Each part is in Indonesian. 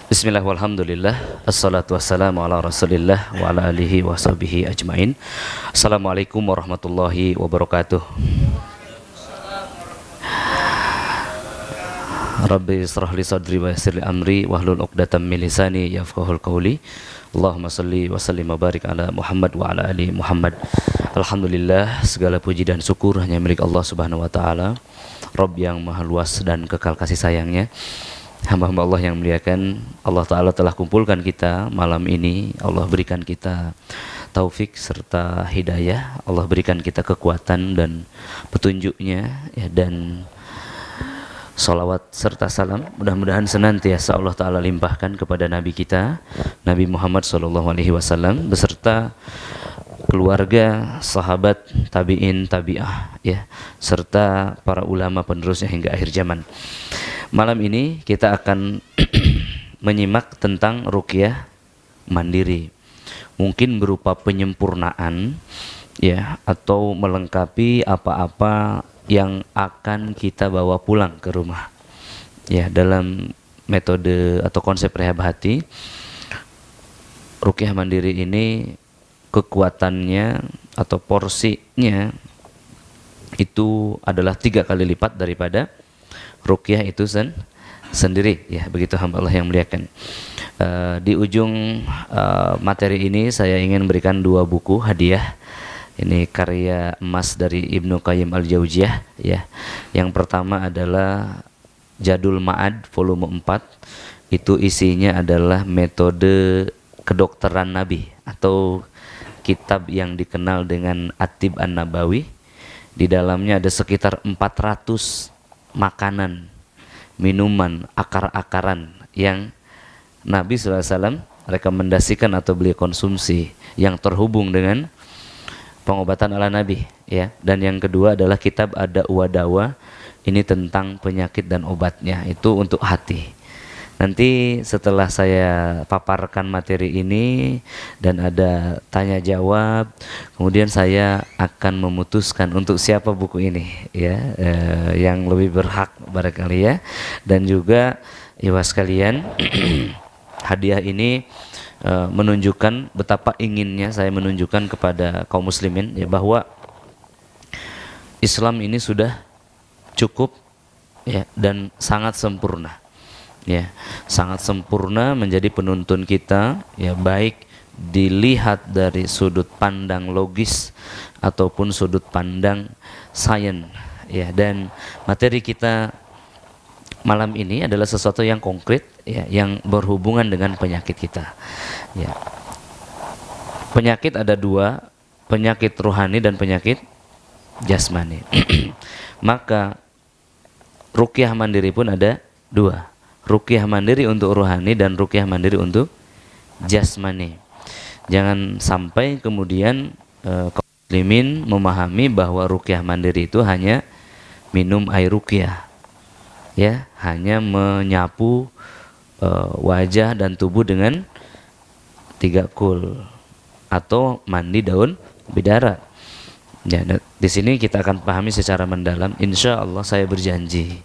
Bismillah walhamdulillah assalatu wassalamu ala rasulillah wa ala alihi wa sahbihi ajmain. Assalamualaikum warahmatullahi wabarakatuh. Rabbi israh li sadri wa yassir li amri wahlul 'uqdatam min lisani yafqahul qawli. Allahumma salli wa sallim wa barik ala Muhammad wa ala ali Muhammad. Alhamdulillah, segala puji dan syukur hanya milik Allah Subhanahu wa taala, Rabb yang maha luas dan kekal kasih sayangnya. Hamba-hamba Allah yang muliakan, Allah Ta'ala telah kumpulkan kita malam ini. Allah berikan kita taufik serta hidayah. Allah berikan kita kekuatan dan petunjuknya ya, dan salawat serta salam mudah-mudahan senantiasa Allah Ta'ala limpahkan kepada Nabi kita, Nabi Muhammad SAW, beserta keluarga, sahabat, tabi'in, tabi'ah ya, serta para ulama penerusnya hingga akhir zaman. Malam ini kita akan menyimak tentang ruqyah mandiri, mungkin berupa penyempurnaan ya, atau melengkapi apa-apa yang akan kita bawa pulang ke rumah ya. Dalam metode atau konsep rehab hati, ruqyah mandiri ini kekuatannya atau porsinya itu adalah 3 kali lipat daripada ruqyah itu sendiri ya, begitu hamba Allah yang muliakan. Di ujung materi ini saya ingin berikan 2 buku hadiah. Ini karya emas dari Ibnu Qayyim Al-Jauziyah ya. Yang pertama adalah Jadul Ma'ad volume 4. Itu isinya adalah metode kedokteran Nabi atau kitab yang dikenal dengan At-Tib An-Nabawi. Di dalamnya ada sekitar 400 makanan, minuman, akar-akaran yang Nabi SAW rekomendasikan atau beliau konsumsi, yang terhubung dengan pengobatan ala Nabi ya. Dan yang kedua adalah kitab Ad-Da'wa Dawa, ini tentang penyakit dan obatnya, itu untuk hati. Nanti setelah saya paparkan materi ini dan ada tanya jawab, kemudian saya akan memutuskan untuk siapa buku ini ya, yang lebih berhak barangkali ya. Dan juga ibu sekalian, hadiah ini menunjukkan betapa inginnya saya menunjukkan kepada kaum muslimin ya, bahwa Islam ini sudah cukup ya, dan sangat sempurna ya, sangat sempurna menjadi penuntun kita ya, baik dilihat dari sudut pandang logis ataupun sudut pandang sains ya. Dan materi kita malam ini adalah sesuatu yang konkret ya, yang berhubungan dengan penyakit kita ya. Penyakit ada 2, penyakit rohani dan penyakit jasmani. Maka ruqyah mandiri pun ada 2, ruqyah mandiri untuk rohani dan ruqyah mandiri untuk jasmani. Jangan sampai kemudian kaum muslimin memahami bahwa ruqyah mandiri itu hanya minum air ruqyah ya, hanya menyapu wajah dan tubuh dengan 3 kul atau mandi daun bidara ya. Di sini kita akan pahami secara mendalam, insya Allah saya berjanji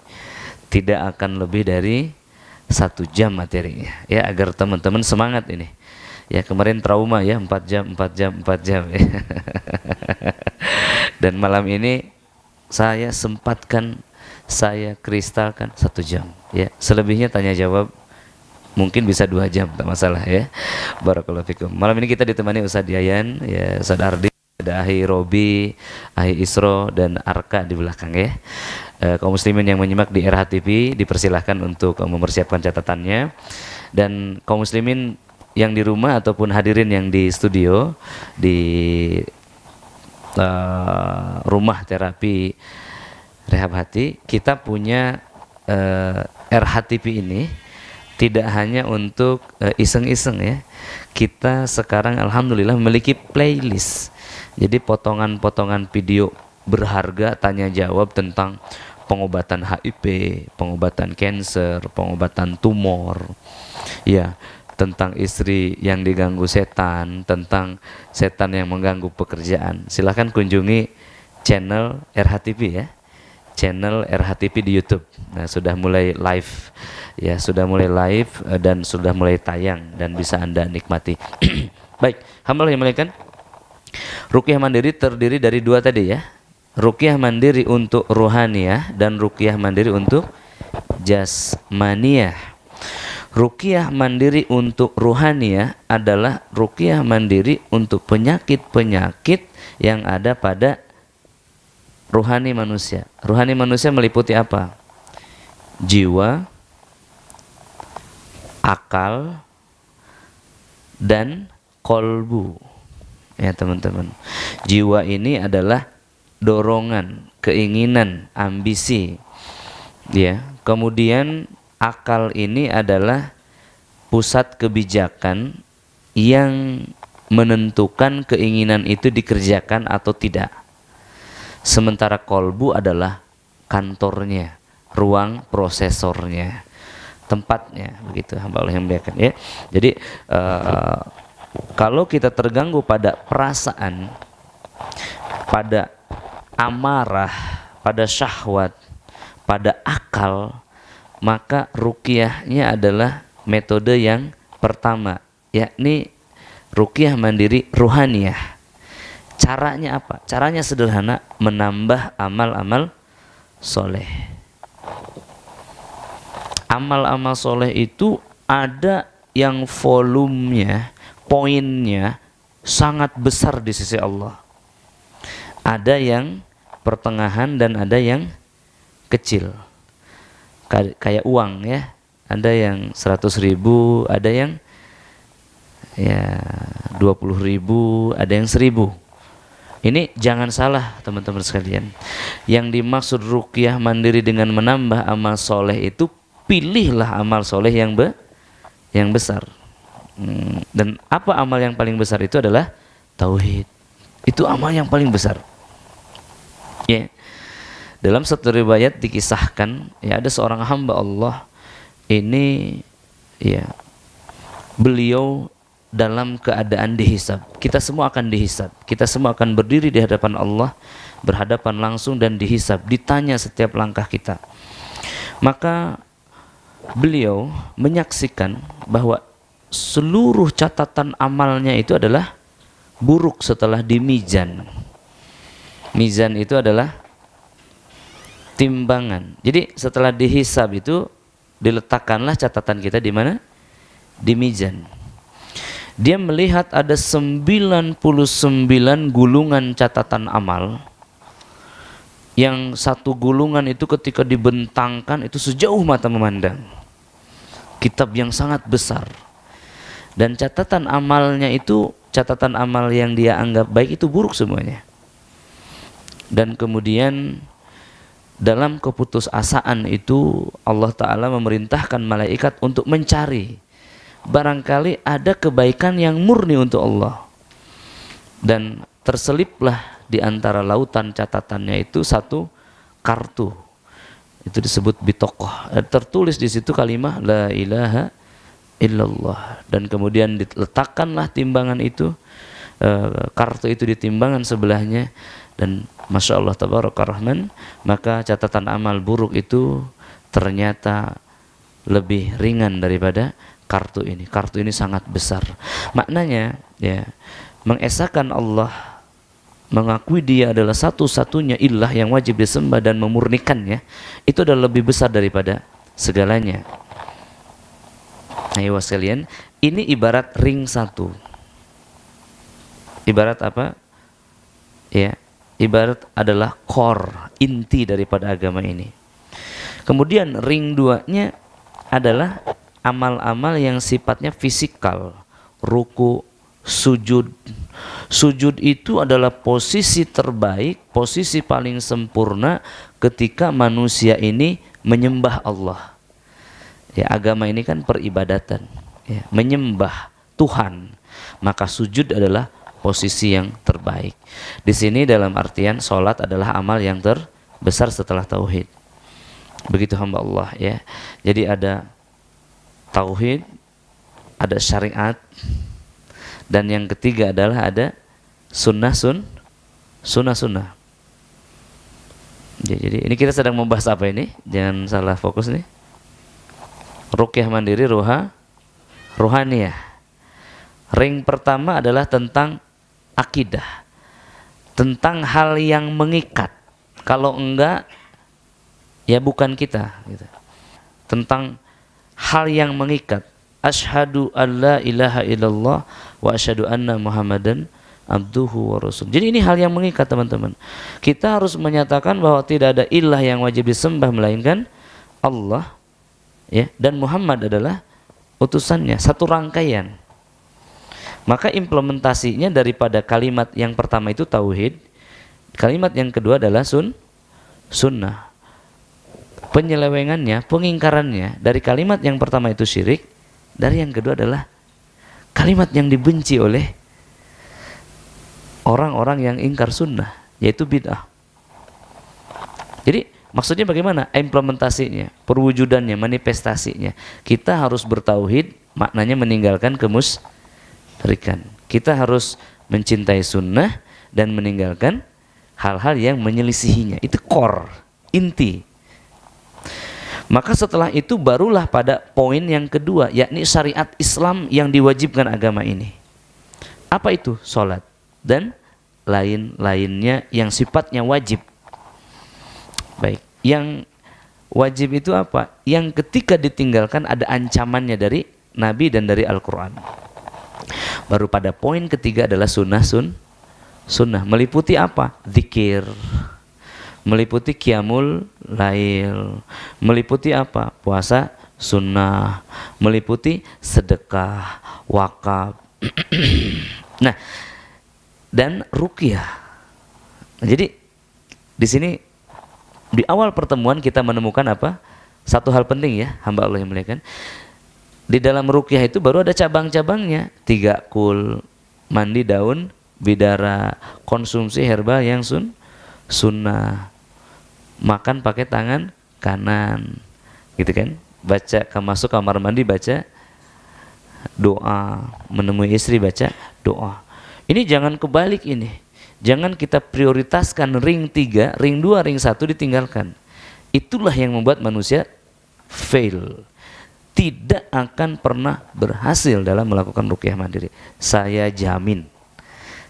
tidak akan lebih dari 1 jam materinya ya, agar teman-teman semangat ini ya. Kemarin trauma ya, 4 jam ya. Dan malam ini saya sempatkan, saya kristalkan 1 jam ya. Selebihnya tanya jawab mungkin bisa 2 jam, tak masalah ya. Barakallahu fikum. Malam ini kita ditemani Ustadz Yayan ya, Ustadz Ardi, ada Ahi Robi, Ahi Isro, dan Arka di belakang ya. Kaum muslimin yang menyimak di RH TV dipersilahkan untuk mempersiapkan catatannya. Dan kaum muslimin yang di rumah ataupun hadirin yang di studio di rumah terapi rehab hati, kita punya RH TV ini tidak hanya untuk iseng-iseng ya. Kita sekarang alhamdulillah memiliki playlist. Jadi potongan-potongan video berharga tanya jawab tentang pengobatan HIV, pengobatan kanker, pengobatan tumor ya, tentang istri yang diganggu setan, tentang setan yang mengganggu pekerjaan. Silahkan kunjungi channel RHTV ya, channel RHTV di YouTube. Nah, sudah mulai live ya, sudah mulai live dan sudah mulai tayang dan bisa Anda nikmati. Baik, hamba yang muliakan, ruqyah mandiri terdiri dari dua tadi ya. Ruqyah mandiri untuk ruhaniyah dan ruqyah mandiri untuk jasmaniyah. Ruqyah mandiri untuk ruhaniyah adalah ruqyah mandiri untuk penyakit-penyakit yang ada pada ruhani manusia. Ruhani manusia meliputi apa? Jiwa, akal, dan kolbu. Ya teman-teman, jiwa ini adalah dorongan, keinginan, ambisi. Ya, kemudian akal ini adalah pusat kebijakan yang menentukan keinginan itu dikerjakan atau tidak. Sementara kolbu adalah kantornya, ruang prosesornya, tempatnya, begitu hamba Allah yang muliakan ya. Jadi kalau kita terganggu pada perasaan, pada amarah, pada syahwat, pada akal, maka ruqyahnya adalah metode yang pertama, yakni ruqyah mandiri ruhaniyah. Caranya apa? Caranya sederhana, menambah amal-amal soleh. Amal-amal soleh itu ada yang volumenya, poinnya sangat besar di sisi Allah. Ada yang pertengahan dan ada yang kecil. Kayak uang ya, ada yang 100.000, ada yang ya 20.000, ada yang 1.000. Ini jangan salah teman-teman sekalian. Yang dimaksud ruqyah mandiri dengan menambah amal soleh itu, pilihlah amal soleh yang besar. Dan apa amal yang paling besar itu adalah tauhid. Itu amal yang paling besar. Ya. Dalam satu riwayat dikisahkan, ya ada seorang hamba Allah ini, ya beliau dalam keadaan dihisab. Kita semua akan dihisab. Kita semua akan berdiri di hadapan Allah, berhadapan langsung dan dihisab, ditanya setiap langkah kita. Maka beliau menyaksikan bahwa seluruh catatan amalnya itu adalah buruk setelah di mizan. Mizan itu adalah timbangan. Jadi setelah dihisab itu diletakkanlah catatan kita di mana? Di mizan. Dia melihat ada 99 gulungan catatan amal, yang satu gulungan itu ketika dibentangkan itu sejauh mata memandang. Kitab yang sangat besar. Dan catatan amalnya itu, catatan amal yang dia anggap baik itu buruk semuanya. Dan kemudian dalam keputusasaan itu Allah Ta'ala memerintahkan malaikat untuk mencari, barangkali ada kebaikan yang murni untuk Allah. Dan terseliplah di antara lautan catatannya itu satu kartu. Itu disebut bitokoh. Tertulis di situ kalimat la ilaha illallah. Dan kemudian diletakkanlah timbangan itu, kartu itu di timbangan sebelahnya. Dan Masya Allah tabaraka rahman, maka catatan amal buruk itu ternyata lebih ringan daripada kartu ini. Kartu ini sangat besar. Maknanya ya, mengesahkan Allah, mengakui dia adalah satu-satunya ilah yang wajib disembah dan memurnikannya, itu adalah lebih besar daripada segalanya. Ayo sekalian, ini ibarat ring satu. Ibarat apa? Ya, ibarat adalah core, inti daripada agama ini. Kemudian ring duanya adalah amal-amal yang sifatnya fisikal, ruku, sujud. Sujud itu adalah posisi terbaik, posisi paling sempurna ketika manusia ini menyembah Allah. Ya, agama ini kan peribadatan, ya, menyembah Tuhan. Maka sujud adalah posisi yang terbaik. Di sini dalam artian sholat adalah amal yang terbesar setelah tauhid. Begitu hamba Allah ya. Jadi ada tauhid, ada syariat, dan yang ketiga adalah ada sunnah. Jadi ini kita sedang membahas apa ini? Jangan salah fokus nih. Ruqyah mandiri rohaniyah. Ring pertama adalah tentang akidah, tentang hal yang mengikat. Kalau enggak, ya bukan kita. Gitu. Tentang hal yang mengikat. Asyhadu an la ilaha illallah wa asyhadu anna Muhammadan abduhu wa rasul. Jadi ini hal yang mengikat, teman-teman. Kita harus menyatakan bahwa tidak ada ilah yang wajib disembah melainkan Allah, ya, dan Muhammad adalah utusannya, satu rangkaian. Maka implementasinya daripada kalimat yang pertama itu tauhid, kalimat yang kedua adalah sunnah. Penyelewengannya, pengingkarannya dari kalimat yang pertama itu syirik, dari yang kedua adalah kalimat yang dibenci oleh orang-orang yang ingkar sunnah, yaitu bid'ah. Jadi maksudnya bagaimana implementasinya, perwujudannya, manifestasinya? Kita harus bertauhid, maknanya meninggalkan kemusyrikan. Kita harus mencintai sunnah dan meninggalkan hal-hal yang menyelisihinya. Itu core, inti. Maka setelah itu barulah pada poin yang kedua, yakni syariat Islam yang diwajibkan agama ini. Apa itu? Salat dan lain-lainnya yang sifatnya wajib. Baik, yang wajib itu apa? Yang ketika ditinggalkan ada ancamannya dari Nabi dan dari Al-Quran. Baru pada poin ketiga adalah sunnah. Meliputi apa? Zikir, meliputi qiyamul lail, meliputi apa? Puasa sunnah, meliputi sedekah, wakaf. Nah, dan ruqyah. Jadi di sini di awal pertemuan kita menemukan apa? Satu hal penting ya, hamba Allah yang muliakan. Di dalam ruqyah itu baru ada cabang-cabangnya. 3 kul, mandi daun bidara, konsumsi herbal yang sunnah, makan pakai tangan kanan, gitu kan? Baca, masuk kamar mandi baca doa, menemui istri baca doa. Ini jangan kebalik ini. Jangan kita prioritaskan ring 3, ring 2, ring 1 ditinggalkan. Itulah yang membuat manusia fail. Tidak akan pernah berhasil dalam melakukan ruqyah mandiri. Saya jamin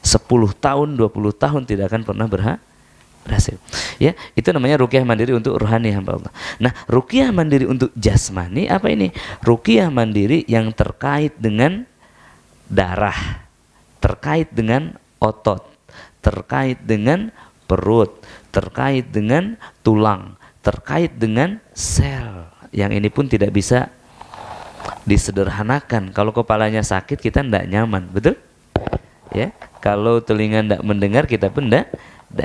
10 tahun, 20 tahun tidak akan pernah berhasil. Ya, itu namanya ruqyah mandiri untuk rohani hamba Allah. Nah, ruqyah mandiri untuk jasmani apa ini? Ruqyah mandiri yang terkait dengan darah, terkait dengan otot, terkait dengan perut, terkait dengan tulang, terkait dengan sel. Yang ini pun tidak bisa disederhanakan. Kalau kepalanya sakit kita tidak nyaman, betul? Ya, kalau telinga tidak mendengar kita pun tidak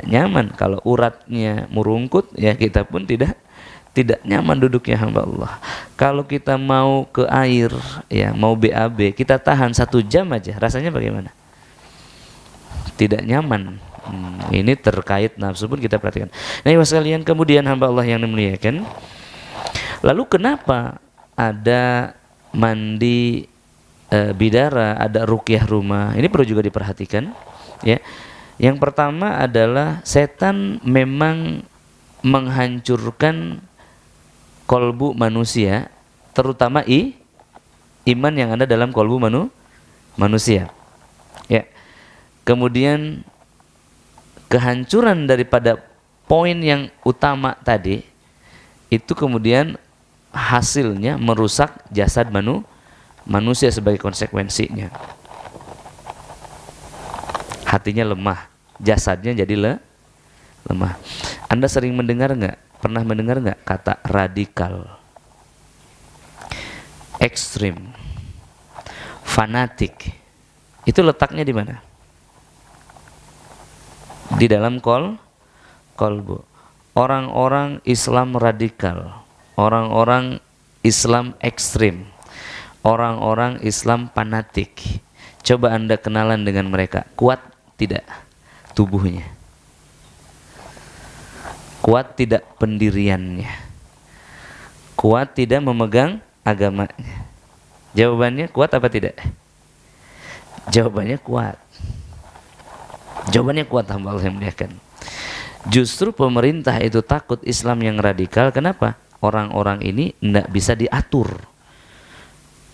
nyaman. Kalau uratnya merungkut ya kita pun tidak nyaman duduknya hamba Allah. Kalau kita mau ke air ya, mau BAB, kita tahan 1 jam aja, rasanya bagaimana? Tidak nyaman. Ini terkait nafsu pun kita perhatikan. Nah, ibu sekalian, kemudian hamba Allah yang dimuliakan, lalu kenapa ada mandi bidara, ada ruqyah rumah? Ini perlu juga diperhatikan ya. Yang pertama adalah setan memang menghancurkan kolbu manusia, terutama iman yang ada dalam kolbu manusia. Ya. Kemudian kehancuran daripada poin yang utama tadi itu kemudian hasilnya merusak jasad manusia sebagai konsekuensinya. Hatinya lemah, jasadnya jadi lemah. Anda sering mendengar nggak? Pernah mendengar nggak kata radikal, ekstrim, fanatik? Itu letaknya di mana? Di dalam kolbu. Orang-orang Islam radikal, orang-orang Islam ekstrim, orang-orang Islam fanatik. Coba Anda kenalan dengan mereka. Kuat tidak tubuhnya? Kuat tidak pendiriannya? Kuat tidak memegang agamanya? Jawabannya kuat apa tidak? Jawabannya kuat. Jawabannya kuat, hamba Allah yang muliakan. Justru pemerintah itu takut Islam yang radikal. Kenapa? Orang-orang ini tidak bisa diatur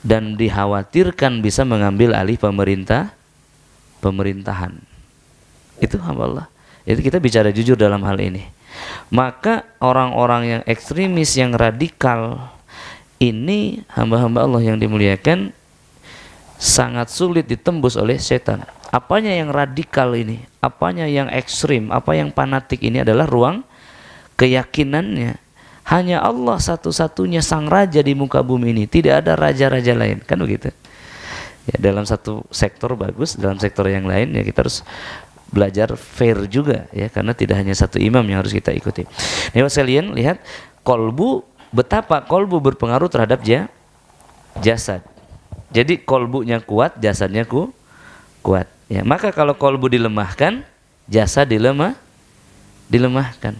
dan dikhawatirkan bisa mengambil alih pemerintahan. Itu hamba Allah. Jadi kita bicara jujur dalam hal ini. Maka orang-orang yang ekstremis, yang radikal ini, hamba-hamba Allah yang dimuliakan, sangat sulit ditembus oleh setan. Apanya yang radikal ini, apanya yang ekstrim, apa yang fanatik ini adalah ruang keyakinannya. Hanya Allah satu-satunya sang raja di muka bumi ini, tidak ada raja-raja lain, kan begitu. Ya, dalam satu sektor bagus, dalam sektor yang lain ya kita harus belajar fair juga ya, karena tidak hanya satu imam yang harus kita ikuti. Nih sekalian, lihat kolbu, betapa kolbu berpengaruh terhadap jasad. Jadi kolbunya kuat, jasadnya kuat. Ya, maka kalau kolbu dilemahkan, jasad dilemahkan.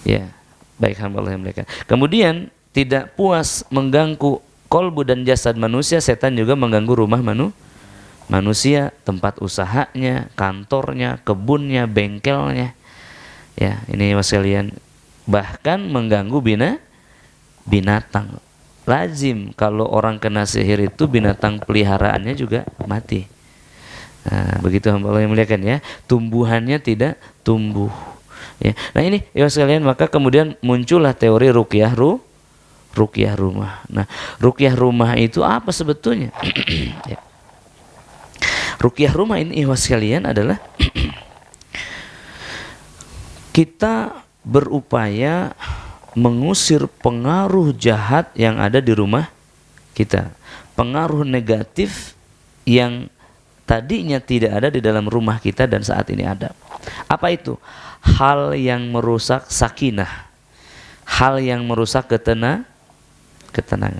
Ya, baik hamba Allah yang muliakan. Kemudian tidak puas mengganggu kolbu dan jasad manusia, setan juga mengganggu rumah manusia, tempat usahanya, kantornya, kebunnya, bengkelnya. Ya, ini mas sekalian, bahkan mengganggu binatang. Lazim kalau orang kena sihir itu binatang peliharaannya juga mati. Nah, begitu hamba Allah yang muliakan ya, tumbuhannya tidak tumbuh. Ya. Nah ini ya sekalian, maka kemudian muncullah teori ruqyah rumah. Nah, ruqyah rumah itu apa sebetulnya? Ya. Ruqyah rumah ini ikhwas sekalian adalah kita berupaya mengusir pengaruh jahat yang ada di rumah kita, pengaruh negatif yang tadinya tidak ada di dalam rumah kita dan saat ini ada. Apa itu? Hal yang merusak sakinah, hal yang merusak ketenangan.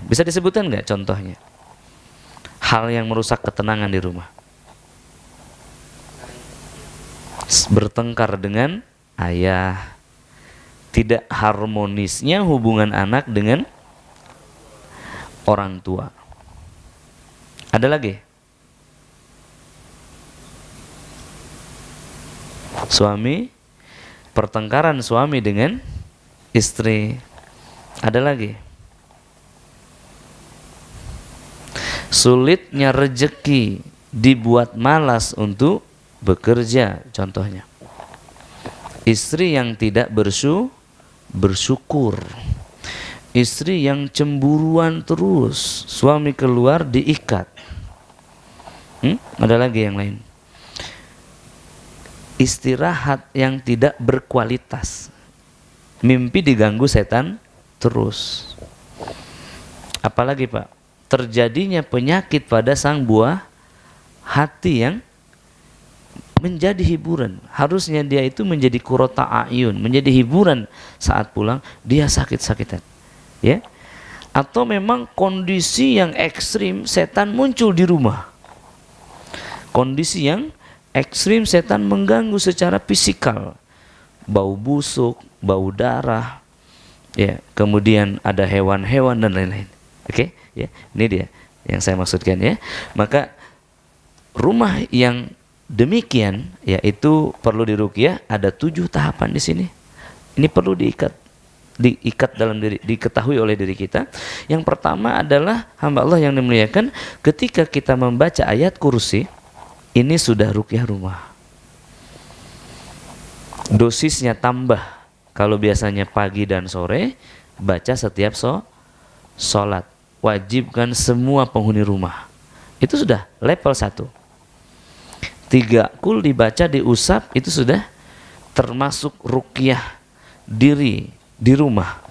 Bisa disebutkan nggak contohnya? Hal yang merusak ketenangan di rumah. Bertengkar dengan ayah, tidak harmonisnya hubungan anak dengan orang tua. Ada lagi? Suami, pertengkaran suami dengan istri. Ada lagi? Sulitnya rejeki, dibuat malas untuk bekerja, contohnya. Istri yang tidak bersyukur, istri yang cemburuan terus, suami keluar diikat. Ada lagi yang lain? Istirahat yang tidak berkualitas, mimpi diganggu setan terus. Apalagi Pak? Terjadinya penyakit pada sang buah hati yang menjadi hiburan. Harusnya dia itu menjadi qurrata a'yun, menjadi hiburan saat pulang, dia sakit-sakitan. Ya. Atau memang kondisi yang ekstrim, setan muncul di rumah. Kondisi yang ekstrim, setan mengganggu secara fisikal. Bau busuk, bau darah. Ya, kemudian ada hewan-hewan dan lain-lain. Oke, ya. Ini dia yang saya maksudkan ya. Maka rumah yang demikian yaitu perlu diruqyah. Ada 7 tahapan di sini. Ini perlu diikat dalam diri, diketahui oleh diri kita. Yang pertama adalah hamba Allah yang dimuliakan, ketika kita membaca ayat kursi, ini sudah ruqyah rumah. Dosisnya tambah. Kalau biasanya pagi dan sore, baca setiap sholat. Wajibkan semua penghuni rumah. Itu sudah level 1. 3 kul dibaca, diusap, itu sudah termasuk ruqyah diri di rumah.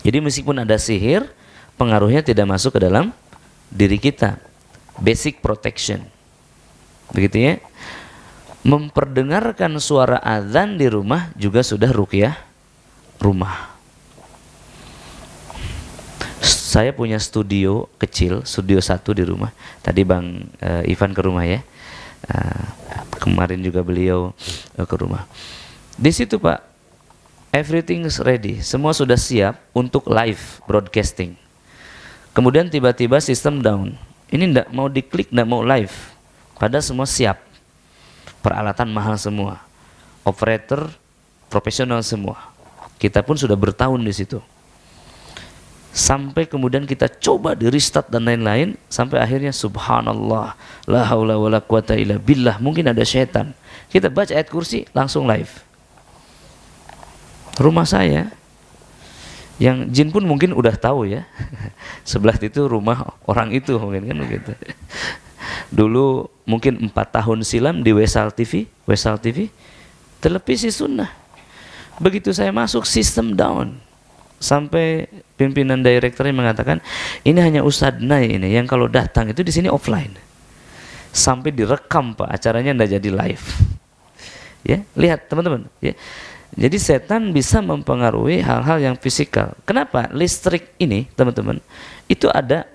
Jadi meskipun ada sihir, pengaruhnya tidak masuk ke dalam diri kita. Basic protection. Begitu ya. Memperdengarkan suara azan di rumah juga sudah ruqyah rumah. Saya punya studio kecil, studio 1 di rumah. Tadi Bang Ivan ke rumah ya. Kemarin juga beliau ke rumah. Di situ Pak, everything is ready. Semua sudah siap untuk live broadcasting. Kemudian tiba-tiba sistem down. Ini enggak mau diklik, enggak mau live. Padahal semua siap. Peralatan mahal semua. operator profesional semua. Kita pun sudah bertahun di situ. Sampai kemudian kita coba di restart dan lain-lain, sampai akhirnya subhanallah, la haula wala quwata illa billah, mungkin ada syaitan. Kita baca ayat kursi langsung live. Rumah saya yang jin pun mungkin udah tahu ya. Sebelah itu rumah orang itu mungkin kan begitu. Dulu mungkin 4 tahun silam di Wesal TV, televisi sunnah. Begitu saya masuk sistem down. Sampai pimpinan direkturnya mengatakan, ini hanya Ustadz Nay ini yang kalau datang itu di sini offline. Sampai direkam Pak, acaranya ndak jadi live. Ya, lihat teman-teman, ya. Jadi setan bisa mempengaruhi hal-hal yang fisikal. Kenapa? Listrik ini, teman-teman, itu ada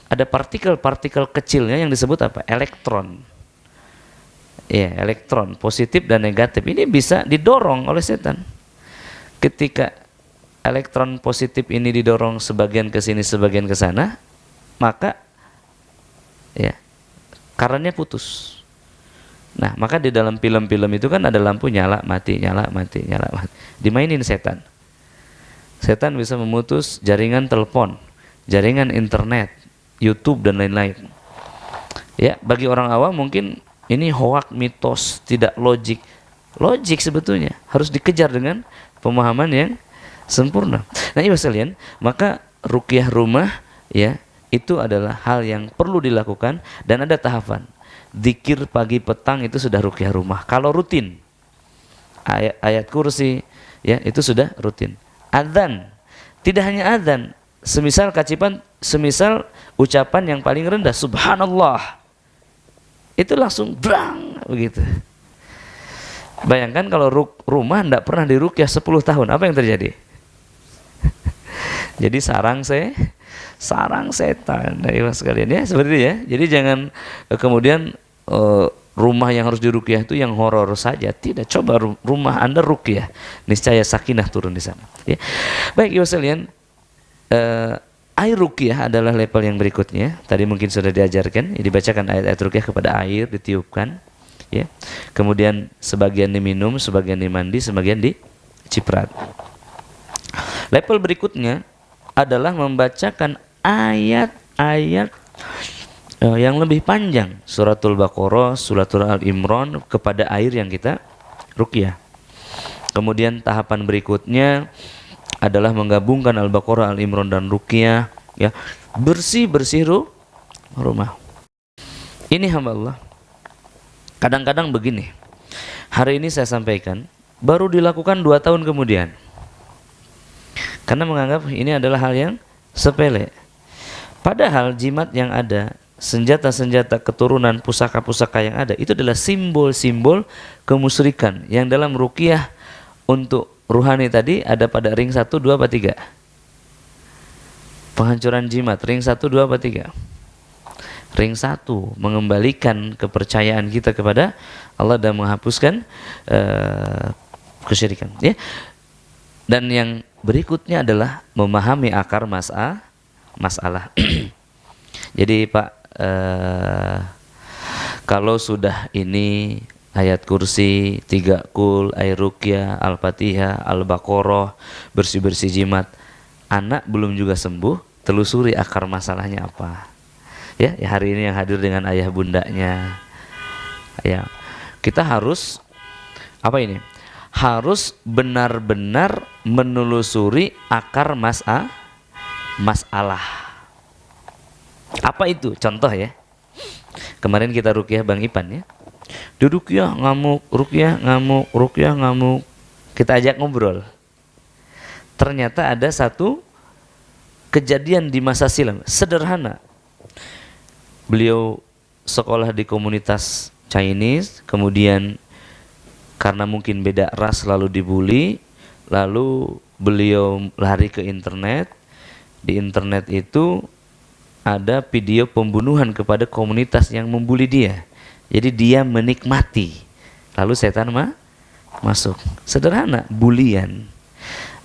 partikel-partikel kecilnya yang disebut apa? Elektron. Ya, elektron positif dan negatif. Ini bisa didorong oleh setan. Ketika elektron positif ini didorong sebagian ke sini, sebagian ke sana, maka ya karenanya putus. Nah, maka di dalam film-film itu kan ada lampu nyala, mati, nyala, mati, nyala, mati. Dimainin setan. Setan bisa memutus jaringan telepon, jaringan internet, YouTube dan lain-lain. Ya, bagi orang awam mungkin ini hoak, mitos, tidak logik. Logik sebetulnya harus dikejar dengan pemahaman yang sempurna. Nah, ibu sekalian, maka ruqyah rumah ya itu adalah hal yang perlu dilakukan dan ada tahapan. Zikir pagi petang itu sudah ruqyah rumah. Kalau rutin, ayat kursi ya itu sudah rutin. Adzan, tidak hanya adzan, semisal kacipan, semisal ucapan yang paling rendah subhanallah, itu langsung brang begitu. Bayangkan kalau rumah tidak pernah diruqyah 10 tahun, apa yang terjadi? Jadi sarang setan, nah, ibu sekalian ya, seperti itu ya. Jadi jangan kemudian rumah yang harus diruqyah itu yang horor saja. Tidak, coba rumah Anda ruqyah, niscaya sakinah turun di sana. Ya. Baik ibu sekalian, air ruqyah adalah level yang berikutnya. Tadi mungkin sudah diajarkan, dibacakan ayat-ayat ruqyah kepada air, ditiupkan, ya. Kemudian sebagian diminum, sebagian dimandi, sebagian diciprat. Level berikutnya adalah membacakan ayat-ayat yang lebih panjang, suratul Baqarah, suratul Al-Imran kepada air yang kita ruqyah. Kemudian tahapan berikutnya adalah menggabungkan Al-Baqarah, Al-Imran dan ruqyah, ya. Bersih-bersih rumah. Ini hamba Allah. Kadang-kadang begini. Hari ini saya sampaikan, baru dilakukan 2 tahun kemudian. Karena menganggap ini adalah hal yang sepele. Padahal jimat yang ada, senjata-senjata keturunan, pusaka-pusaka yang ada, itu adalah simbol-simbol kemusyrikan yang dalam ruqyah untuk ruhani tadi ada pada ring 1, 2, apa 3? Penghancuran jimat, ring 1, 2, apa 3? Ring 1, mengembalikan kepercayaan kita kepada Allah dan menghapuskan kesyirikan. Ya. Dan yang berikutnya adalah memahami akar masalah. Jadi Pak, kalau sudah ini ayat kursi, 3 kul, air ruqyah, Al-Fatihah, Al-Baqarah, bersih-bersih jimat, anak belum juga sembuh, telusuri akar masalahnya apa. Ya, hari ini yang hadir dengan ayah bundanya. Ya, kita harus apa ini? Harus benar-benar menelusuri akar masalah. Apa itu? Contoh ya. Kemarin kita ruqyah Bang Ipan ya. Duduk ya ngamuk, ruqyah ngamuk, ruqyah ngamuk. Kita ajak ngobrol. Ternyata ada satu kejadian di masa silam, sederhana. Beliau sekolah di komunitas Chinese, kemudian karena mungkin beda ras lalu dibully, lalu beliau lari ke internet. Di internet itu ada video pembunuhan kepada komunitas yang membuli dia. Jadi dia menikmati, lalu setan masuk. Sederhana, bulian.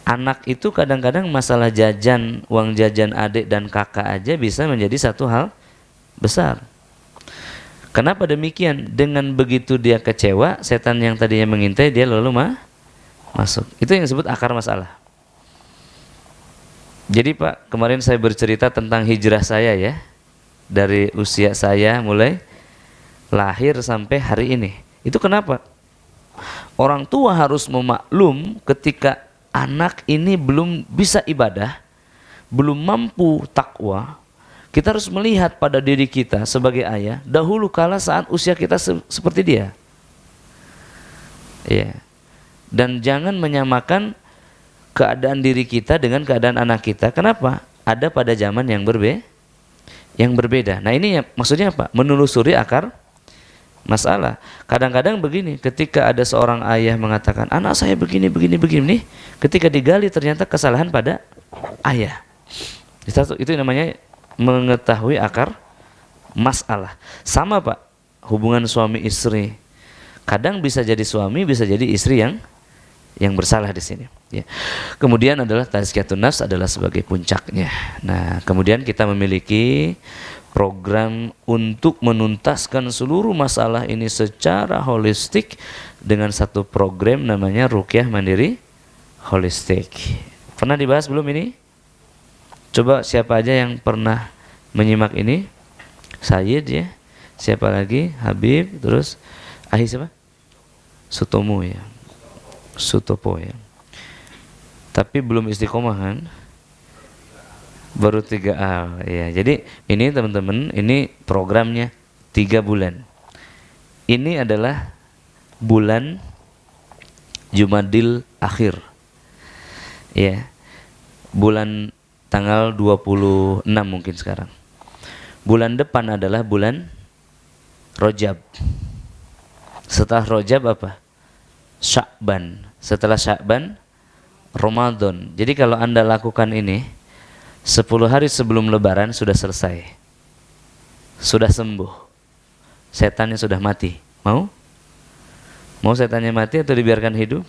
Anak itu kadang-kadang masalah jajan, uang jajan adik dan kakak aja bisa menjadi satu hal besar. Kenapa demikian? Dengan begitu dia kecewa, setan yang tadinya mengintai dia lalu masuk. Itu yang disebut akar masalah. Jadi Pak, kemarin saya bercerita tentang hijrah saya ya. Dari usia saya mulai lahir sampai hari ini. Itu kenapa? Orang tua harus memaklum ketika anak ini belum bisa ibadah, belum mampu takwa. Kita harus melihat pada diri kita sebagai ayah dahulu kala saat usia kita seperti dia. Ya. Dan jangan menyamakan keadaan diri kita dengan keadaan anak kita. Kenapa? Ada pada zaman yang berbeda. Nah ini ya, maksudnya apa? Menelusuri akar masalah. Kadang-kadang begini, ketika ada seorang ayah mengatakan anak saya begini, ketika digali ternyata kesalahan pada ayah. Itu namanya mengetahui akar masalah. Sama Pak, hubungan suami istri. Kadang bisa jadi suami, bisa jadi istri yang bersalah di sini. Ya. Kemudian adalah tazkiyatun nafs adalah sebagai puncaknya. Nah, kemudian kita memiliki program untuk menuntaskan seluruh masalah ini secara holistik dengan satu program namanya Ruqyah Mandiri Holistik. Pernah dibahas belum ini? Coba siapa aja yang pernah menyimak ini? Sayyid ya. Siapa lagi? Habib, terus siapa? Sutomo ya. Sutopo ya. Tapi belum istiqomah kan? Baru 3 ya. Jadi ini teman-teman, ini programnya 3 bulan. Ini adalah bulan Jumadil Akhir. Ya. Bulan tanggal 26 mungkin sekarang. Bulan depan adalah bulan Rajab. Setelah Rajab apa? Sya'ban. Setelah Sya'ban Ramadan. Jadi kalau Anda lakukan ini 10 hari sebelum lebaran sudah selesai. Sudah sembuh. Setannya sudah mati. Mau? Mau setannya mati atau dibiarkan hidup?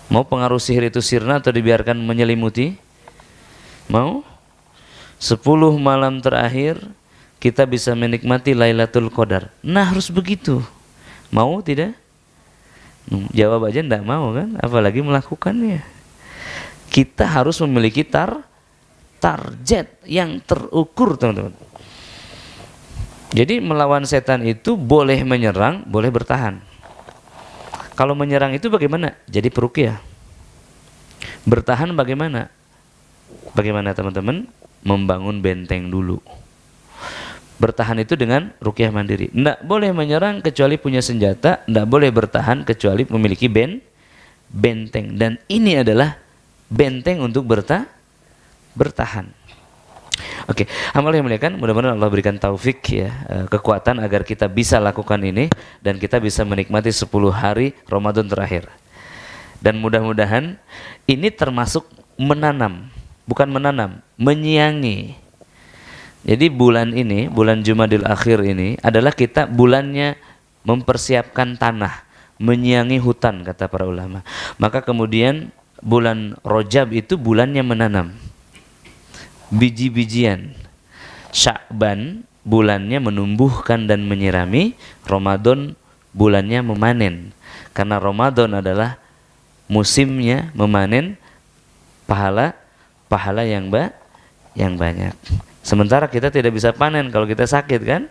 Mau pengaruh sihir itu sirna atau dibiarkan menyelimuti? Mau? 10 malam terakhir kita bisa menikmati Lailatul Qadar. Nah harus begitu. Mau tidak? Jawab aja enggak mau kan? Apalagi melakukannya. Kita harus memiliki target yang terukur teman-teman. Jadi melawan setan itu boleh menyerang, boleh bertahan. Kalau menyerang itu bagaimana? Jadi peruqyah. Bertahan bagaimana? Bagaimana teman-teman? Membangun benteng dulu. Bertahan itu dengan ruqyah mandiri. Tidak boleh menyerang kecuali punya senjata, tidak boleh bertahan kecuali memiliki benteng. Dan ini adalah benteng untuk bertahan. Oke, hamba Allah yang muliakan, mudah-mudahan Allah berikan taufik ya, kekuatan agar kita bisa lakukan ini dan kita bisa menikmati 10 hari Ramadan terakhir. Dan mudah-mudahan ini termasuk menanam, bukan menanam, menyiangi. Jadi bulan ini, bulan Jumadil Akhir ini adalah kita bulannya mempersiapkan tanah, menyiangi hutan kata para ulama. Maka kemudian bulan Rajab itu bulannya menanam biji-bijian. Sya'ban bulannya menumbuhkan dan menyirami. Ramadan bulannya memanen. Karena Ramadan adalah musimnya memanen pahala yang banyak. Sementara kita tidak bisa panen kalau kita sakit kan?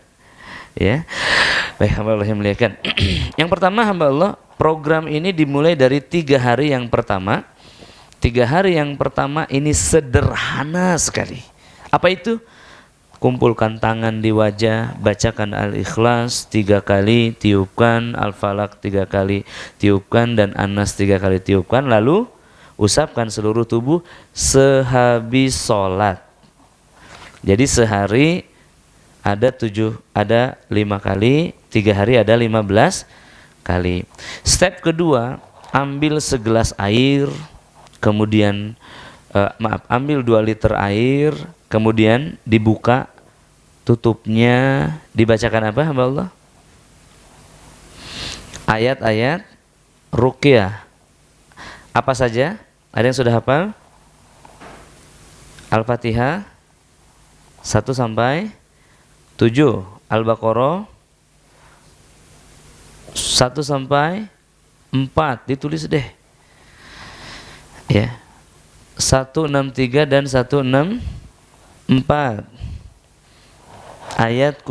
Ya. Baik, hamba Allah yang muliakan. Yang pertama hamba Allah, program ini dimulai dari 3 hari yang pertama. 3 hari yang pertama ini sederhana sekali. Apa itu? Kumpulkan tangan di wajah, bacakan Al-Ikhlas 3 kali, tiupkan Al-Falaq 3 kali, tiupkan dan An-Nas 3 kali tiupkan, lalu usapkan seluruh tubuh sehabis sholat. Jadi sehari ada 5 kali, 3 hari ada 15 kali. Step kedua, ambil segelas air, kemudian ambil 2 liter air, kemudian dibuka tutupnya, dibacakan apa hamba Allah? Ayat-ayat ruqyah. Apa saja? Ada yang sudah hafal? Al-Fatihah 1 sampai 7. Al-Baqarah 1 sampai 4 ditulis deh. Ya. 163 dan 164. Ayat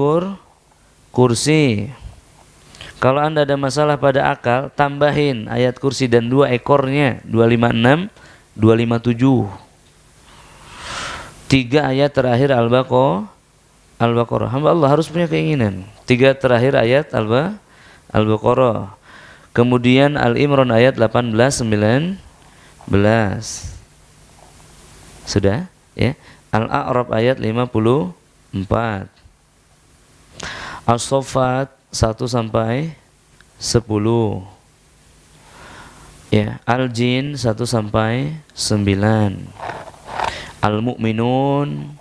kursi. Kalau Anda ada masalah pada akal, tambahin ayat kursi dan 2 ekornya, 256, 257. 3 ayat terakhir Al-Baqarah. Hamba Allah harus punya keinginan. 3 terakhir ayat Al-Baqarah. Kemudian Al-Imran ayat 18, 19. Sudah, ya. Al-A'raf ayat 54. As-Saffat 1 sampai 10. Ya, Al-Jin 1 sampai 9. Al-Mu'minun,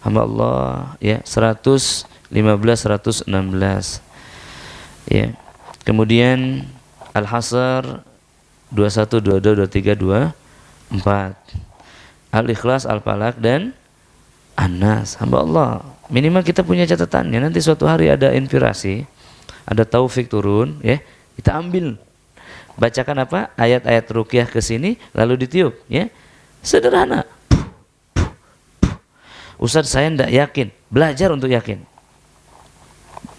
hamba Allah, ya, 115, 116. Ya. Kemudian Al-Hasr 21, 22, 23, 24. Al-Ikhlas, Al-Falaq dan An-Nas. Hamba Allah, minimal kita punya catatannya. Nanti suatu hari ada inspirasi, ada taufik turun, ya, kita ambil. Bacakan apa? Ayat-ayat ruqyah ke sini lalu ditiup, ya. Sederhana. Ustaz, saya tidak yakin. Belajar untuk yakin.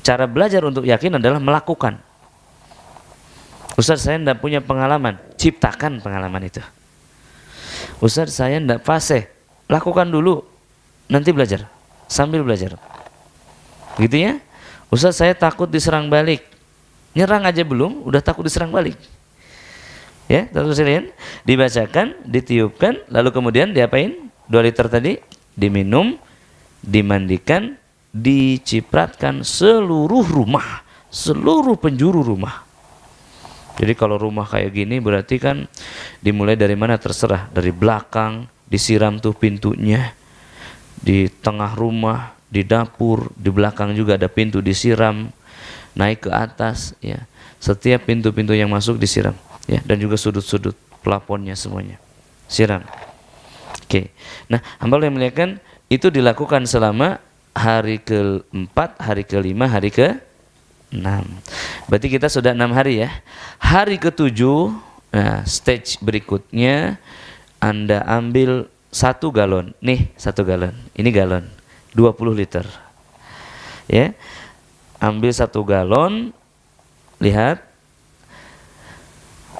Cara belajar untuk yakin adalah melakukan. Ustaz, saya tidak punya pengalaman. Ciptakan pengalaman itu. Ustaz, saya tidak fasih. Lakukan dulu. Nanti belajar. Sambil belajar. Gitu ya. Ustaz, saya takut diserang balik. Nyerang aja belum, udah takut diserang balik. Ya, terus dibacakan, ditiupkan, lalu kemudian diapain? 2 liter tadi diminum, dimandikan, dicipratkan seluruh rumah, seluruh penjuru rumah. Jadi kalau rumah kayak gini berarti kan dimulai dari mana terserah, dari belakang disiram tuh pintunya, di tengah rumah, di dapur, di belakang juga ada pintu disiram, naik ke atas, ya. Setiap pintu-pintu yang masuk disiram, ya, dan juga sudut-sudut plafonnya semuanya siram. Oke. Nah, hamba Allah yang muliakan, itu dilakukan selama hari ke-4, hari ke-5, hari ke-6. Berarti kita sudah 6 hari ya. Hari ke-7, nah, stage berikutnya Anda ambil 1 galon. Nih, 1 galon. Ini galon. 20 liter. Ya. Ambil 1 galon, lihat.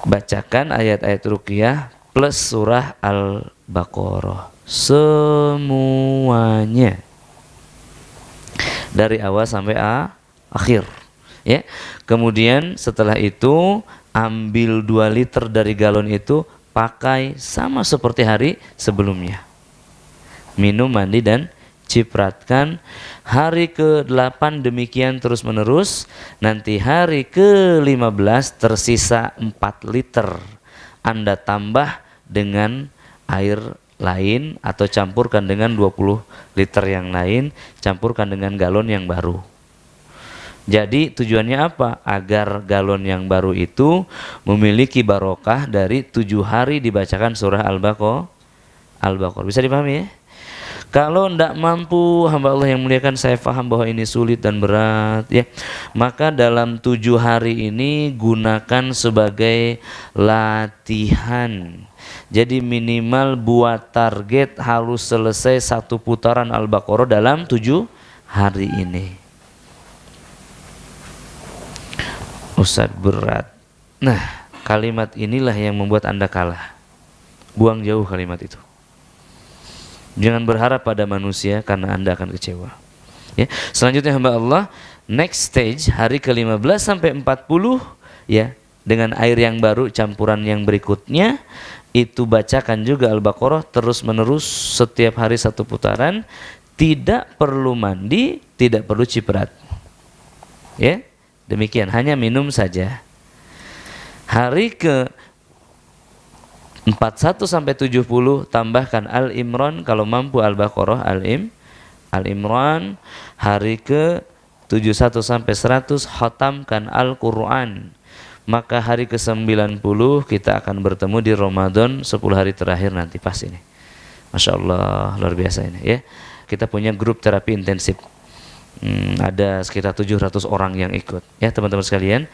Bacakan ayat-ayat ruqyah plus surah Al-Baqarah semuanya dari awal sampai akhir, ya. Kemudian setelah itu ambil 2 liter dari galon itu, pakai sama seperti hari sebelumnya, minum, mandi dan cipratkan. Hari ke-8 demikian terus menerus. Nanti hari ke-15 tersisa 4 liter, Anda tambah dengan air lain atau campurkan dengan 20 liter yang lain, campurkan dengan galon yang baru. Jadi tujuannya apa? Agar galon yang baru itu memiliki barokah dari 7 hari dibacakan surah Al-Baqarah. Bisa dipahami ya? Kalau tidak mampu, hamba Allah yang muliakan, saya paham bahwa ini sulit dan berat, ya. Maka dalam 7 hari ini gunakan sebagai latihan. Jadi minimal buat target harus selesai 1 putaran Al-Baqarah dalam 7 hari ini. Ustaz, berat. Nah, kalimat inilah yang membuat Anda kalah. Buang jauh kalimat itu. Jangan berharap pada manusia karena Anda akan kecewa. Ya. Selanjutnya hamba Allah, next stage hari ke-15 sampai 40, ya, dengan air yang baru campuran yang berikutnya itu bacakan juga Al-Baqarah terus menerus setiap hari 1 putaran, tidak perlu mandi, tidak perlu ciprat. Ya, demikian, hanya minum saja. Hari ke 41 sampai 70 tambahkan Al-Imran, kalau mampu Al-Baqarah, Al-Imran. Hari ke 71 sampai 100 khatamkan Al-Quran. Maka hari ke 90 kita akan bertemu di Ramadan 10 hari terakhir nanti pas ini. Masya Allah, luar biasa ini ya. Kita punya grup terapi intensif Ada sekitar 700 orang yang ikut. Ya teman-teman sekalian,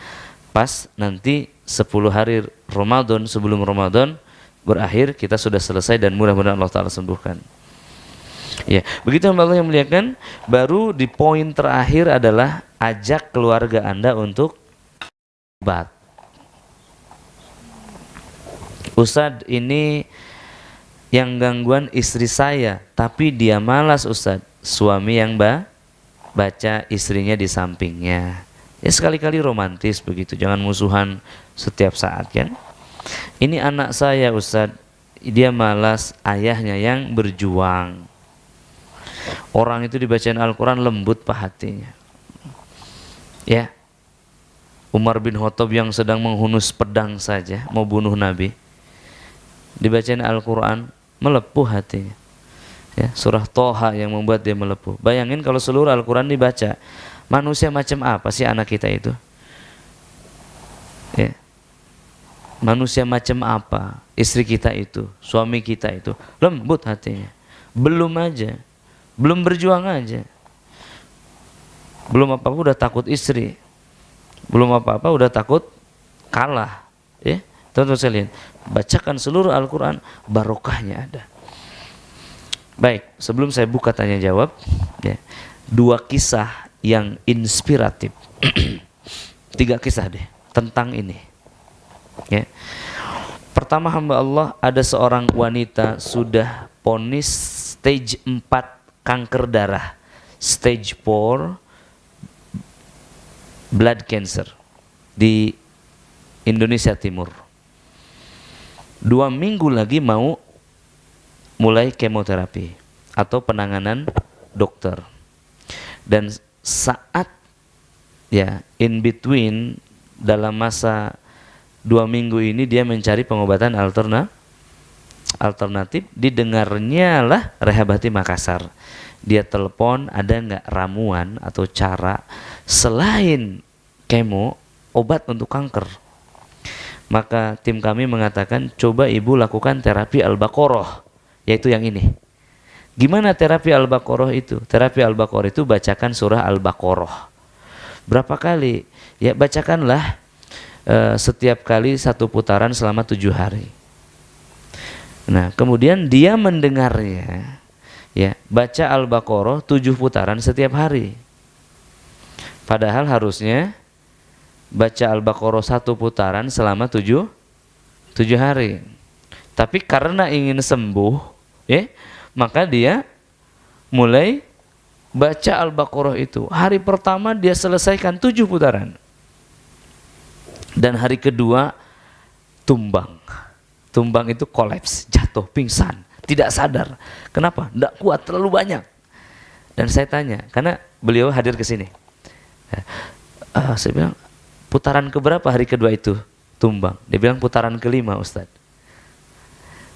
pas nanti 10 hari Ramadan, sebelum Ramadan berakhir, kita sudah selesai dan mudah-mudahan Allah Ta'ala sembuhkan. Ya, begitu hamba Allah yang muliakan. Baru di poin terakhir adalah ajak keluarga Anda untuk obat. Ustadz, ini yang gangguan istri saya, tapi dia malas Ustadz. Suami yang baca, istrinya di sampingnya. Ya sekali-kali romantis begitu, jangan musuhan setiap saat kan. Ini anak saya Ustadz, dia malas, ayahnya yang berjuang. Orang itu dibacain Al-Quran lembut pak hatinya. Ya, Umar bin Khattab yang sedang menghunus pedang saja mau bunuh Nabi, dibacain Al-Quran melepuh hatinya. Ya, surah Toha yang membuat dia melepuh. Bayangin kalau seluruh Al-Quran dibaca, manusia macam apa sih anak kita itu? Ya, manusia macam apa istri kita itu, suami kita itu? Lembut hatinya. Belum aja, belum berjuang aja, belum apa-apa udah takut istri, belum apa-apa udah takut kalah. Ya, teman-teman sekalian, bacakan seluruh Al-Quran, barokahnya ada. Baik, sebelum saya buka tanya jawab, ya, 2 kisah yang inspiratif, 3 kisah deh tentang ini. Ya. Pertama, hamba Allah, ada seorang wanita sudah vonis stage 4 kanker darah, stage 4 blood cancer di Indonesia Timur. 2 minggu lagi mau mulai kemoterapi atau penanganan dokter. Dan saat ya in between, dalam masa 2 minggu ini dia mencari pengobatan alternatif. Didengarnya lah Rehabati Makassar. Dia telepon, ada nggak ramuan atau cara selain kemo, obat untuk kanker. Maka tim kami mengatakan, coba ibu lakukan terapi Al-Baqarah, yaitu yang ini. Gimana terapi Al-Baqarah itu? Terapi Al-Baqarah itu bacakan surah Al-Baqarah. Berapa kali? Ya bacakanlah setiap kali 1 putaran selama 7 hari. Nah kemudian dia mendengarnya, ya baca Al-Baqarah 7 putaran setiap hari. Padahal harusnya baca Al-Baqarah 1 putaran selama 7 hari. Tapi karena ingin sembuh, ya, maka dia mulai baca Al-Baqarah itu. Hari pertama dia selesaikan 7 putaran. Dan hari kedua tumbang. Tumbang itu kolaps, jatuh, pingsan, tidak sadar. Kenapa? Tidak kuat, terlalu banyak. Dan saya tanya, karena beliau hadir ke sini. Saya bilang, putaran keberapa hari kedua itu tumbang? Dia bilang putaran ke-5 Ustadz.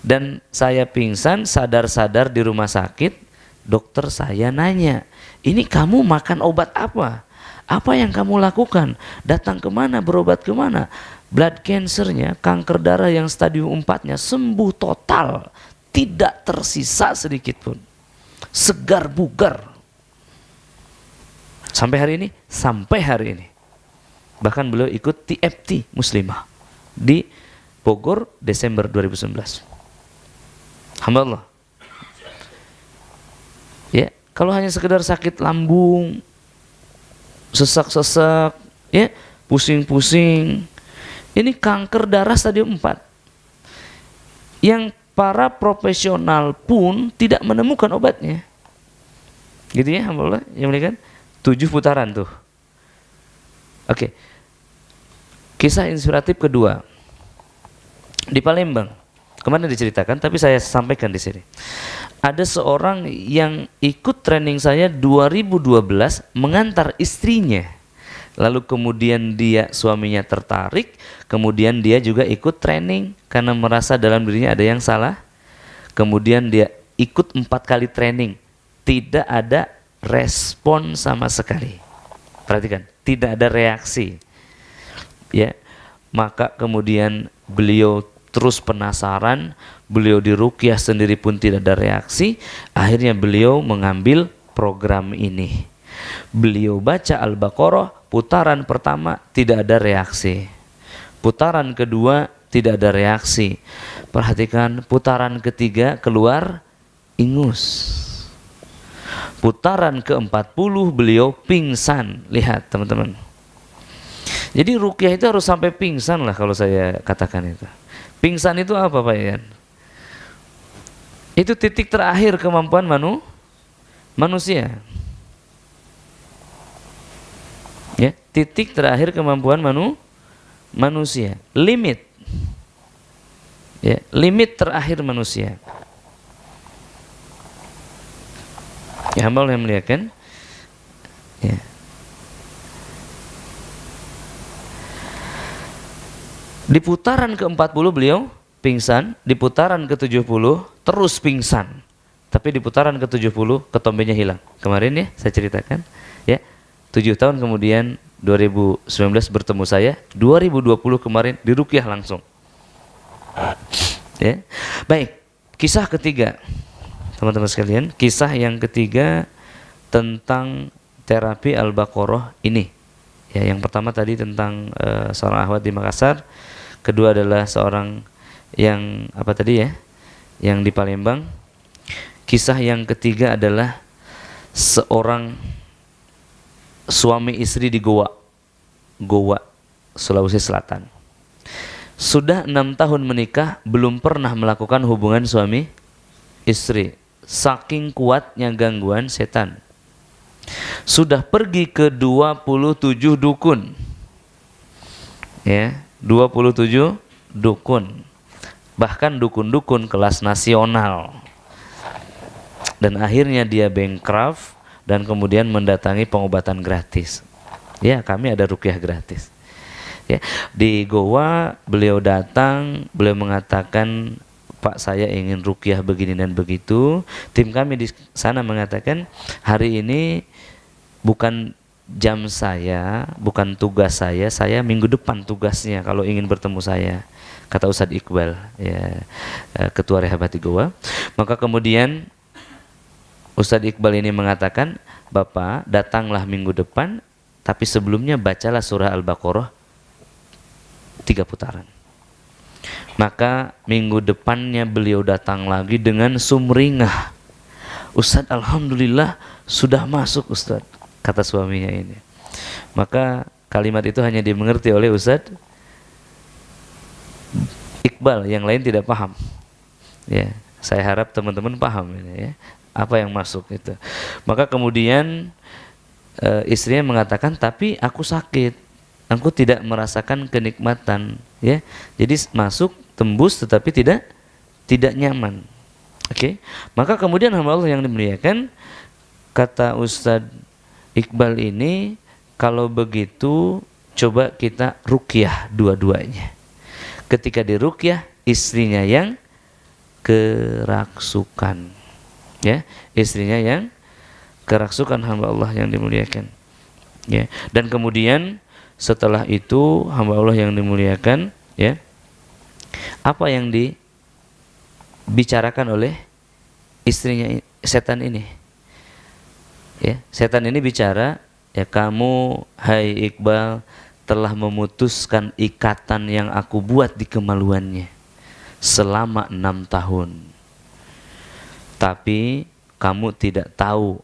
Dan saya pingsan, sadar-sadar di rumah sakit. Dokter saya nanya, ini kamu makan obat apa? Apa yang kamu lakukan? Datang kemana? Berobat kemana? Blood cancernya, kanker darah yang stadium 4-nya sembuh total, tidak tersisa sedikit pun, segar bugar. Sampai hari ini. Bahkan beliau ikut TFT Muslimah di Bogor Desember 2019. Hamba Allah. Ya, kalau hanya sekedar sakit lambung, sesak-sesak, ya, pusing-pusing, ini kanker darah stadium 4 yang para profesional pun tidak menemukan obatnya. Gitu ya, hamba Allah yang muliakan. 7 putaran tuh. Oke. Kisah inspiratif kedua di Palembang. Kemarin diceritakan, tapi saya sampaikan di sini. Ada seorang yang ikut training saya 2012 mengantar istrinya. Lalu kemudian suaminya tertarik, kemudian dia juga ikut training karena merasa dalam dirinya ada yang salah. Kemudian dia ikut 4 kali training, tidak ada respon sama sekali. Perhatikan, tidak ada reaksi. Ya, maka kemudian beliau terus penasaran, beliau diruqyah sendiri pun tidak ada reaksi. Akhirnya beliau mengambil program ini. Beliau baca Al-Baqarah, putaran pertama tidak ada reaksi. Putaran kedua tidak ada reaksi. Perhatikan, putaran ketiga keluar ingus. Putaran ke-40 beliau pingsan. Lihat teman-teman. Jadi ruqyah itu harus sampai pingsan lah kalau saya katakan itu. Pingsan itu apa Pak Ian? Itu titik terakhir kemampuan manusia. Ya, titik terakhir kemampuan manusia. Limit. Ya, limit terakhir manusia. Ya, hamba Allah yang muliakan. Ya. Di putaran ke-40 beliau pingsan, di putaran ke-70 terus pingsan. Tapi di putaran ke-70 ketombenya hilang. Kemarin ya saya ceritakan, ya. 7 tahun kemudian 2019 bertemu saya, 2020 kemarin diruqyah langsung. Ya. Baik, kisah ketiga. Teman-teman sekalian, kisah yang ketiga tentang terapi Al-Baqarah ini. Ya, yang pertama tadi tentang seorang akhwat di Makassar, kedua adalah seorang yang apa tadi ya? Yang di Palembang. Kisah yang ketiga adalah seorang suami istri di Goa, Sulawesi Selatan. Sudah 6 tahun menikah, belum pernah melakukan hubungan suami istri. Saking kuatnya gangguan setan. Sudah pergi ke 27 dukun. Ya, 27 dukun. Bahkan dukun-dukun kelas nasional. Dan akhirnya dia bankrupt dan kemudian mendatangi pengobatan gratis. Ya, kami ada ruqyah gratis. Ya, di Goa beliau datang, beliau mengatakan, Pak, saya ingin ruqyah begini dan begitu. Tim kami di sana mengatakan, hari ini bukan jam saya, bukan tugas saya minggu depan tugasnya kalau ingin bertemu saya, kata Ustadz Iqbal, ya, ketua Rehabati Goa. Maka kemudian Ustadz Iqbal ini mengatakan, Bapak datanglah minggu depan, tapi sebelumnya bacalah surah Al-Baqarah 3 putaran. Maka minggu depannya beliau datang lagi dengan sumringah. Ustadz, alhamdulillah sudah masuk Ustadz, kata suaminya ini. Maka kalimat itu hanya dimengerti oleh Ustadz Iqbal, yang lain tidak paham. Ya, saya harap teman-teman paham ini ya, apa yang masuk itu. Maka kemudian istrinya mengatakan, tapi aku sakit, aku tidak merasakan kenikmatan, ya. Jadi masuk tembus tetapi tidak nyaman. Oke. Maka kemudian hamba Allah yang dimuliakan, kata Ustadz Iqbal ini, kalau begitu coba kita ruqyah dua-duanya. Ketika diruqyah, istrinya yang kerasukan, ya, istrinya yang kerasukan, hamba Allah yang dimuliakan, ya. Dan kemudian setelah itu hamba Allah yang dimuliakan, ya, apa yang dibicarakan oleh istrinya setan ini, ya, setan ini bicara, ya, kamu hai Iqbal telah memutuskan ikatan yang aku buat di kemaluannya selama 6 tahun. Tapi kamu tidak tahu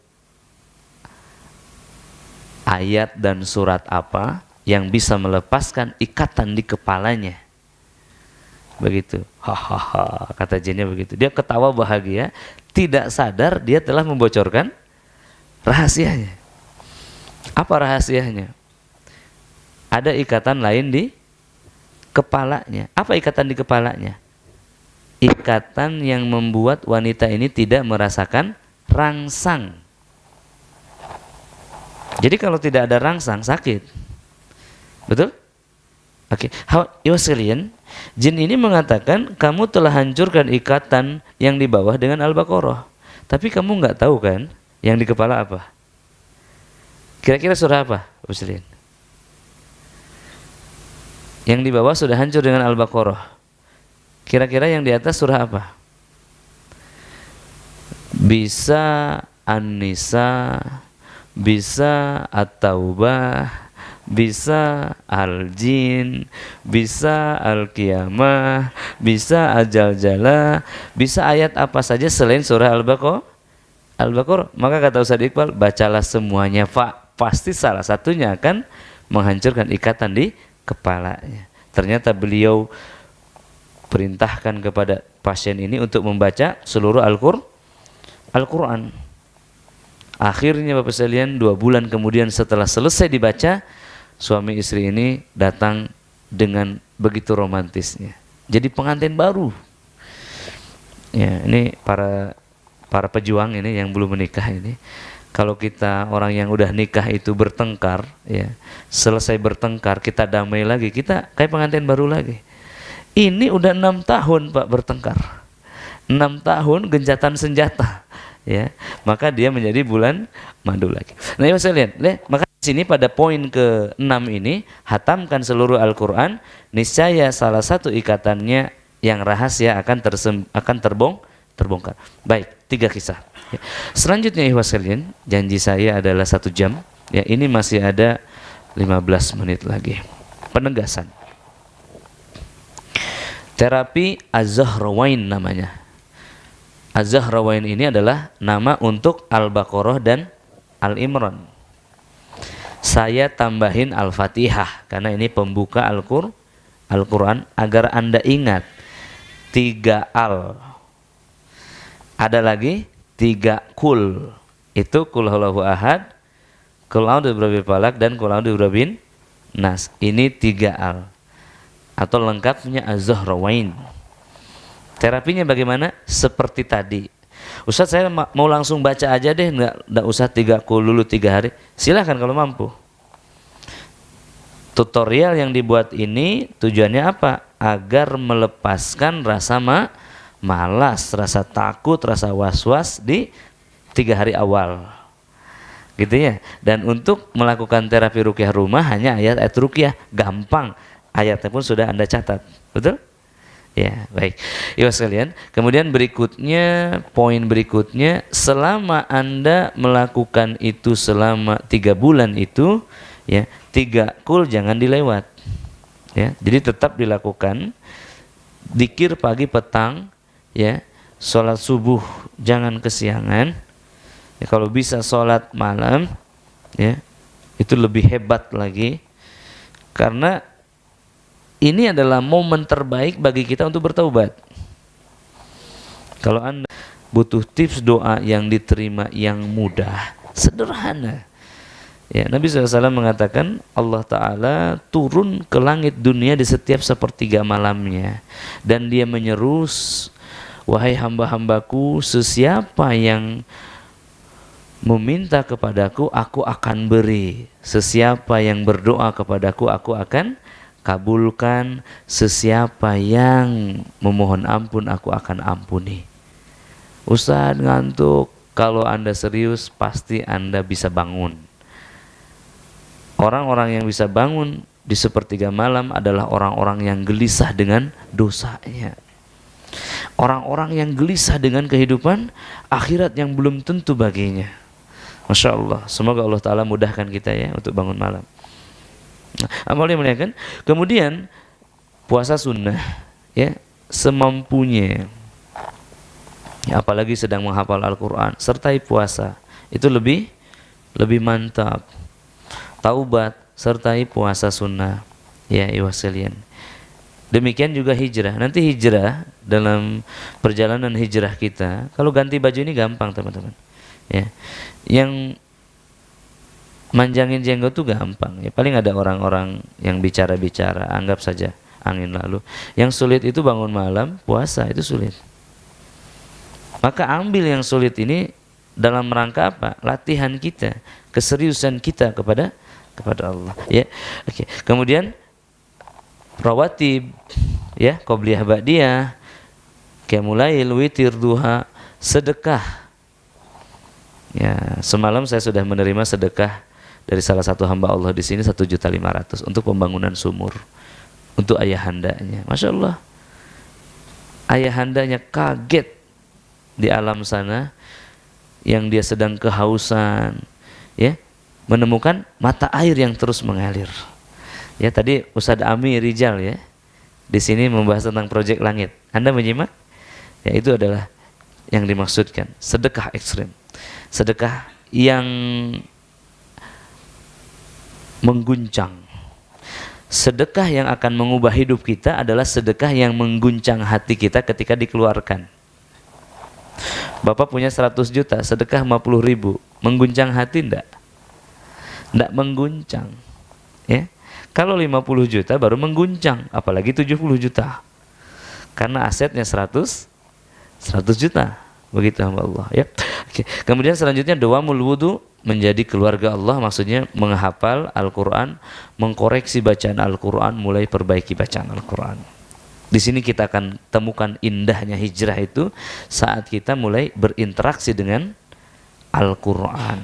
ayat dan surat apa yang bisa melepaskan ikatan di kepalanya. Begitu. Hahaha, kata jinnya begitu. Dia ketawa bahagia, tidak sadar dia telah membocorkan rahasianya. Apa rahasianya? Ada ikatan lain di kepalanya. Apa ikatan di kepalanya? Ikatan yang membuat wanita ini tidak merasakan rangsang. Jadi kalau tidak ada rangsang, sakit. Betul? Oke. Iwas sekalian, jin ini mengatakan kamu telah hancurkan ikatan yang di bawah dengan Al-Baqarah. Tapi kamu nggak tahu kan yang di kepala apa? Kira-kira surah apa, Muslim? Yang di bawah sudah hancur dengan Al-Baqarah. Kira-kira yang di atas surah apa? Bisa An-Nisa, bisa at-taubah, bisa al-jin, bisa al-qiyamah, bisa ajal-jala, bisa ayat apa saja selain surah Al-Baqarah. Maka kata Ustaz Iqbal, bacalah semuanya Pak, pasti salah satunya akan menghancurkan ikatan di kepalanya. Ternyata beliau perintahkan kepada pasien ini untuk membaca seluruh Al-Quran. Akhirnya Bapak sekalian, 2 bulan kemudian setelah selesai dibaca, suami istri ini datang dengan begitu romantisnya. Jadi pengantin baru. Ya, ini para pejuang ini yang belum menikah ini. Kalau kita orang yang udah nikah itu bertengkar, ya, selesai bertengkar kita damai lagi, kita kayak pengantin baru lagi. Ini udah 6 tahun Pak bertengkar, 6 tahun gencatan senjata, ya, maka dia menjadi bulan madu lagi. Nah, ya saya lihat, maka di sini pada poin ke-6 ini, hatamkan seluruh Al-Quran, niscaya salah satu ikatannya yang rahasia akan terbongkar. Baik, 3 kisah. Ya. Selanjutnya ikhwas sekalian, janji saya adalah 1 jam. Ya, ini masih ada 15 menit lagi. Penegasan. Terapi Az-Zahrawain namanya. Az-Zahrawain ini adalah nama untuk Al-Baqarah dan Al-Imran. Saya tambahin Al-Fatihah karena ini pembuka Al-Quran agar Anda ingat 3 al. Ada lagi 3 kul. Itu kul huwallahu ahad, kul a'udzu birabbil falaq, dan kul a'udzu birabbin nas. Ini 3 al. Atau lengkapnya Az-Zahrawain. Terapinya bagaimana? Seperti tadi. Ustaz, saya mau langsung baca aja deh, nggak usah 3 kul dulu 3 hari. Silahkan kalau mampu. Tutorial yang dibuat ini tujuannya apa? Agar melepaskan rasa malas, rasa takut, rasa was-was di 3 hari awal, gitu ya. Dan untuk melakukan terapi ruqyah rumah hanya ayat-ayat ruqyah, gampang, ayatnya pun sudah Anda catat, betul? Ya, baik. Ibu sekalian, kemudian berikutnya, poin berikutnya, selama Anda melakukan itu selama 3 bulan itu, ya, 3 kul jangan dilewat, ya. Jadi tetap dilakukan, dzikir pagi petang. Ya, sholat subuh jangan kesiangan. Ya, kalau bisa sholat malam, ya, itu lebih hebat lagi. Karena ini adalah momen terbaik bagi kita untuk bertaubat. Kalau Anda butuh tips doa yang diterima yang mudah, sederhana. Ya, Nabi SAW mengatakan Allah Ta'ala turun ke langit dunia di setiap sepertiga malamnya, dan dia menyeru, wahai hamba-hambaku, sesiapa yang meminta kepadaku, aku akan beri. Sesiapa yang berdoa kepadaku, aku akan kabulkan. Sesiapa yang memohon ampun, aku akan ampuni. Ustaz ngantuk. Kalau Anda serius, pasti Anda bisa bangun. Orang-orang yang bisa bangun di sepertiga malam adalah orang-orang yang gelisah dengan dosanya. Orang-orang yang gelisah dengan kehidupan akhirat yang belum tentu baginya. Masya Allah, semoga Allah Ta'ala mudahkan kita ya untuk bangun malam. Nah, amalnya muliakan. Kemudian puasa sunnah, ya, semampunya. Ya, apalagi sedang menghafal Al-Quran, sertai puasa, itu lebih mantap. Taubat sertai puasa sunnah, ya ikhwah sekalian. Demikian juga hijrah. Nanti hijrah, dalam perjalanan hijrah kita, kalau ganti baju ini gampang teman-teman. Ya, yang manjangin jenggot tuh gampang. Ya, paling ada orang-orang yang bicara-bicara, anggap saja angin lalu. Yang sulit itu bangun malam, puasa itu sulit. Maka ambil yang sulit ini dalam rangka apa? Latihan kita, keseriusan kita kepada Allah. Ya, oke. Kemudian rawatib, ya, qobliyah ba'diyah, qiyamulail, witir, duha, sedekah. Ya, semalam saya sudah menerima sedekah dari salah satu hamba Allah di sini 1.500.000 untuk pembangunan sumur untuk ayahandanya. Masya Allah, ayahandanya kaget di alam sana yang dia sedang kehausan, ya, menemukan mata air yang terus mengalir. Ya, tadi Ustadz Ami Rijal ya di sini membahas tentang proyek langit. Anda menyimak? Ya, itu adalah yang dimaksudkan, sedekah ekstrim. Sedekah yang mengguncang. Sedekah yang akan mengubah hidup kita adalah sedekah yang mengguncang hati kita ketika dikeluarkan. Bapak punya 100 juta, sedekah 50 ribu, mengguncang hati enggak? Enggak mengguncang. Ya. Kalau 50 juta baru mengguncang, apalagi 70 juta. Karena asetnya 100 juta. Begitu hamba Allah ya. Oke. Kemudian selanjutnya dawamul wudu, menjadi keluarga Allah, maksudnya menghafal Al-Qur'an, mengkoreksi bacaan Al-Qur'an, mulai perbaiki bacaan Al-Qur'an. Di sini kita akan temukan indahnya hijrah itu saat kita mulai berinteraksi dengan Al-Qur'an.